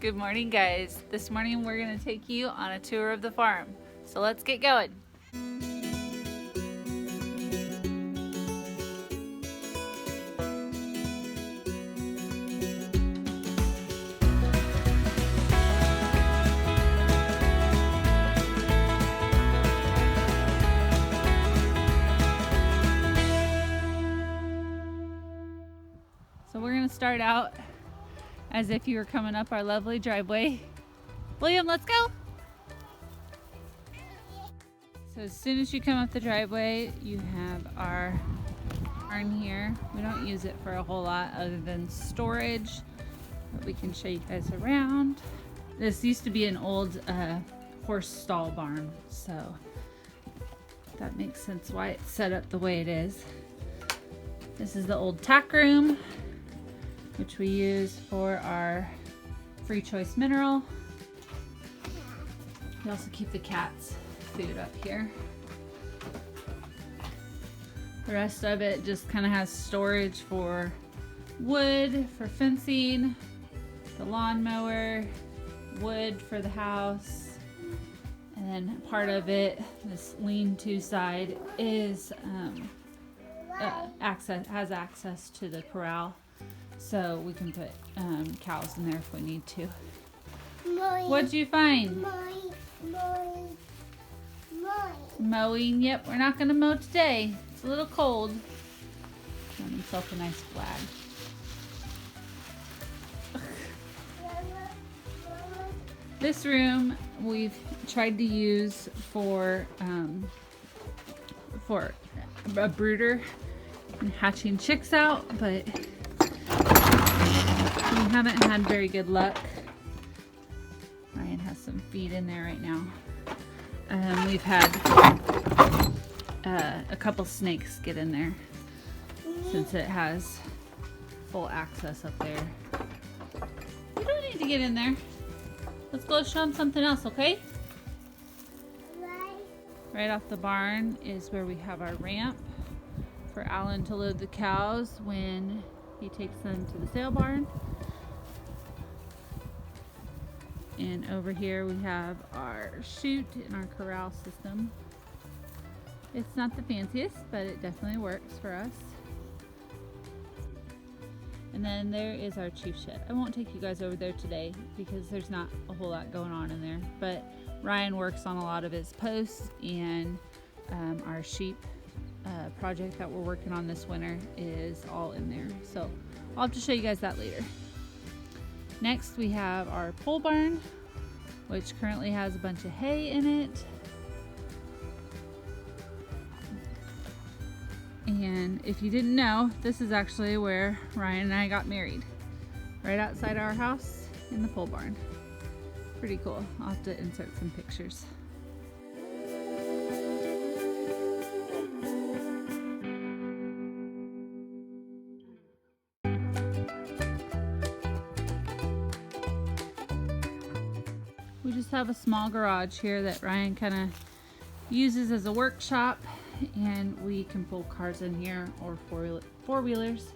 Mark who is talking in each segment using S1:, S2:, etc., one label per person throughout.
S1: Good morning, guys. This morning we're going to take you on a tour of the farm. So let's get going. So we're going to start out as if you were coming up our lovely driveway. William, let's go. So as soon as you come up the driveway, you have our barn here. We don't use it for a whole lot other than storage, but we can show you guys around. This used to be an old horse stall barn, so that makes sense why it's set up the way it is. This is the old tack room, which we use for our free choice mineral. We also keep the cats' food up here. The rest of it just kind of has storage for wood, for fencing, the lawnmower, wood for the house, and then part of it, this lean-to side, is has access to the corral. So we can put cows in there if we need to. What'd you find? Mowing. Yep, we're not gonna mow today. It's a little cold. Got himself a nice flag. This room we've tried to use for a brooder and hatching chicks out, but we haven't had very good luck. Ryan has some feed in there right now. We've had a couple snakes get in there since it has full access up there. You don't need to get in there. Let's go show them something else, okay? Right off the barn is where we have our ramp for Alan to load the cows when he takes them to the sale barn. And over here we have our chute and our corral system. It's not the fanciest, but it definitely works for us. And then there is our chief shed. I won't take you guys over there today because there's not a whole lot going on in there, but Ryan works on a lot of his posts, and our sheep project that we're working on this winter is all in there. So I'll have to show you guys that later. Next we have our pole barn, which currently has a bunch of hay in it. And if you didn't know, this is actually where Ryan and I got married. Right outside our house in the pole barn. Pretty cool. I'll have to insert some pictures. We just have a small garage here that Ryan kind of uses as a workshop, and we can pull cars in here or four-wheelers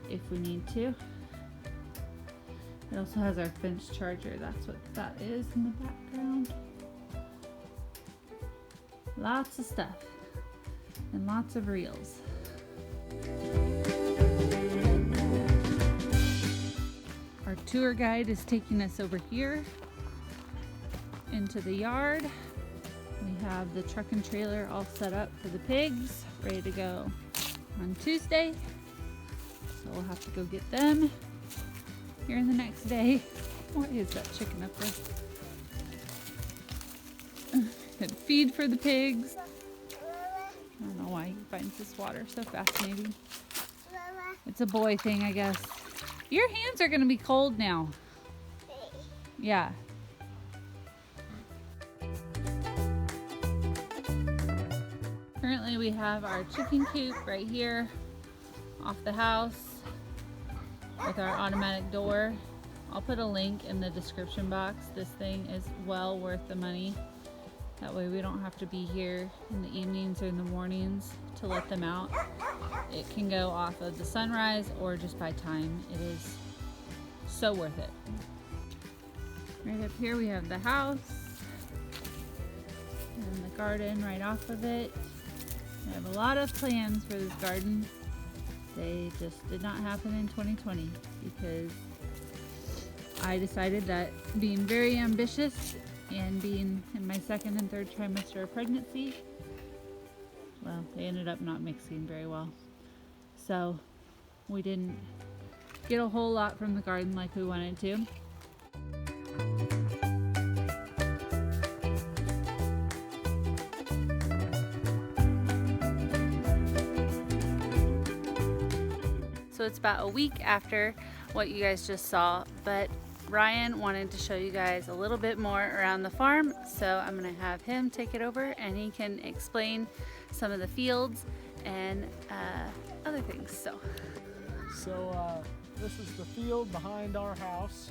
S1: if we need to. It also has our fence charger. That's what that is in the background. Lots of stuff and lots of reels. Our tour guide is taking us over here into the yard. We have the truck and trailer all set up for the pigs, ready to go on Tuesday. So we'll have to go get them here in the next day. What is that chicken up there? Good feed for the pigs. I don't know why he finds this water so fascinating. It's a boy thing, I guess. Your hands are gonna be cold now. Yeah. Currently we have our chicken coop right here off the house with our automatic door. I'll put a link in the description box. This thing is well worth the money. That way we don't have to be here in the evenings or in the mornings to let them out. It can go off of the sunrise or just by time. It is so worth it. Right up here we have the house and the garden right off of it. I have a lot of plans for this garden. They just did not happen in 2020 because I decided that being very ambitious and being in my second and third trimester of pregnancy, well, they ended up not mixing very well. So we didn't get a whole lot from the garden like we wanted to. So it's about a week after what you guys just saw, but Ryan wanted to show you guys a little bit more around the farm, so I'm gonna have him take it over and he can explain some of the fields and other things. So
S2: this is the field behind our house.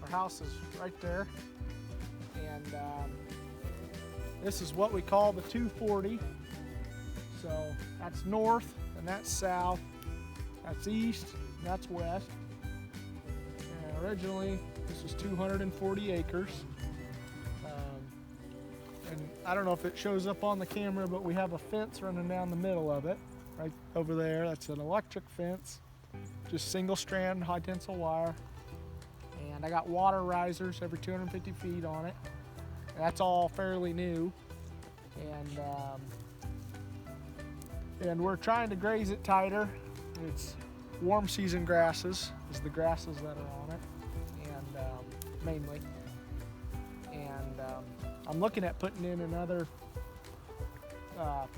S2: Our house is right there, and this is what we call the 240. So that's north and that's south. That's east, and that's west. And originally, this was 240 acres. And I don't know if it shows up on the camera, but we have a fence running down the middle of it, right over there. That's an electric fence, just single strand high tensile wire. And I got water risers every 250 feet on it. And that's all fairly new. And we're trying to graze it tighter. It's warm season grasses is the grasses that are on it, and mainly. And I'm looking at putting in another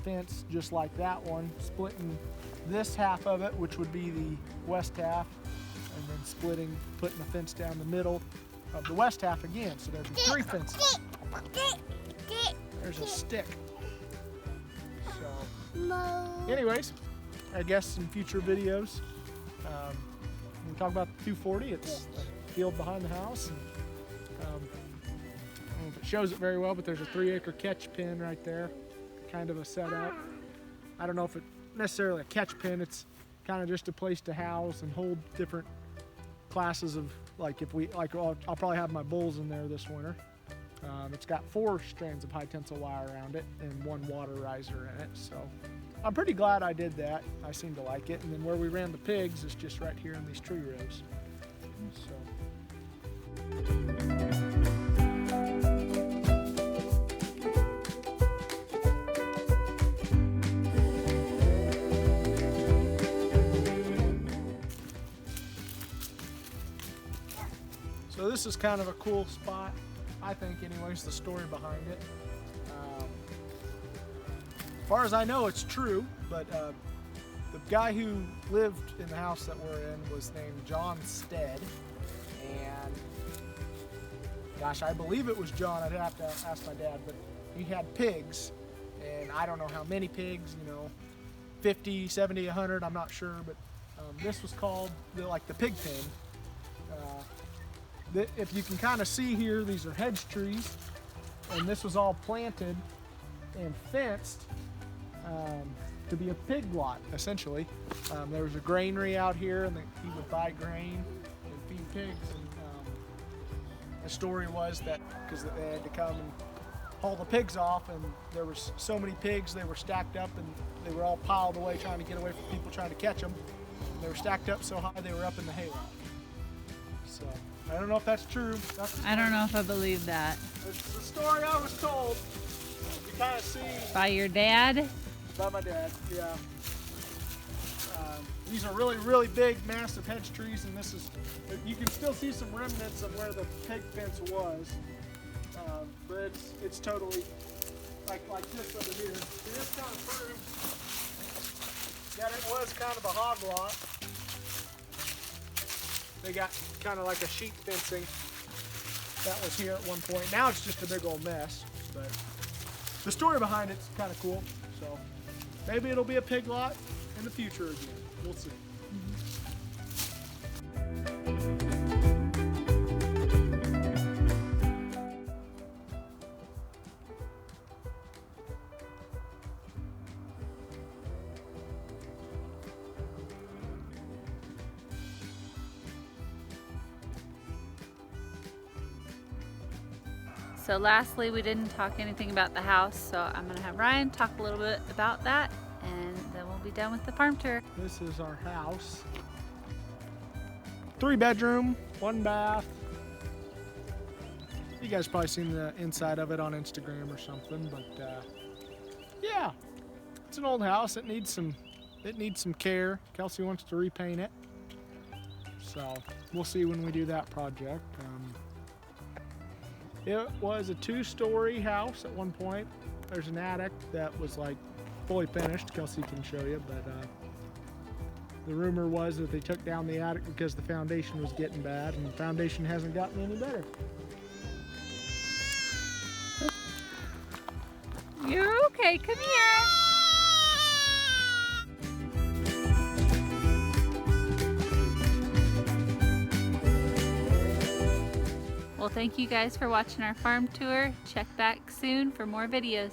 S2: fence just like that one, splitting this half of it, which would be the west half, and then putting the fence down the middle of the west half again. So there'd be 3 fences. There's a stick. So, anyways, I guess in future videos, when we talk about the 240, it's the field behind the house. And, I don't know if it shows it very well, but there's a 3-acre catch pen right there, kind of a setup. I don't know if it's necessarily a catch pen, it's kind of just a place to house and hold different classes of, I'll probably have my bulls in there this winter. It's got 4 strands of high tensile wire around it and 1 water riser in it. So I'm pretty glad I did that. I seem to like it. And then where we ran the pigs is just right here in these tree rows. So this is kind of a cool spot, I think anyways, the story behind it. As far as I know, it's true, but the guy who lived in the house that we're in was named John Stead, and gosh, I believe it was John. I'd have to ask my dad, but he had pigs, and I don't know how many pigs, 50, 70, 100, I'm not sure, but this was called the pig pen. If you can kind of see here, these are hedge trees, and this was all planted and fenced to be a pig lot, essentially. There was a granary out here, and he would buy grain and feed pigs. And the story was that because they had to come and haul the pigs off, and there was so many pigs, they were stacked up, and they were all piled away trying to get away from people trying to catch them. And they were stacked up so high they were up in the hayloft. So I don't know if that's true.
S1: I don't know if I believe that.
S2: It's the story I was told. You kind of see.
S1: By your dad?
S2: By my dad, yeah. These are really, really big, massive hedge trees, and this is, you can still see some remnants of where the pig fence was, but it's totally like this over here. It is kind of proved that it was kind of a hog lot. They got kind of like a sheep fencing that was here at one point. Now it's just a big old mess, but the story behind it's kind of cool. So maybe it'll be a pig lot in the future again. We'll see.
S1: So lastly, we didn't talk anything about the house, so I'm gonna have Ryan talk a little bit about that, and then we'll be done with the farm tour.
S2: This is our house. 3 bedroom, 1 bath. You guys probably seen the inside of it on Instagram or something, but yeah, it's an old house. It needs some care. Kelsey wants to repaint it, so we'll see when we do that project. It was a 2-story house at one point. There's an attic that was like fully finished. Kelsey can show you, but the rumor was that they took down the attic because the foundation was getting bad, and the foundation hasn't gotten any better.
S1: You're okay, come here. Well, thank you guys for watching our farm tour. Check back soon for more videos.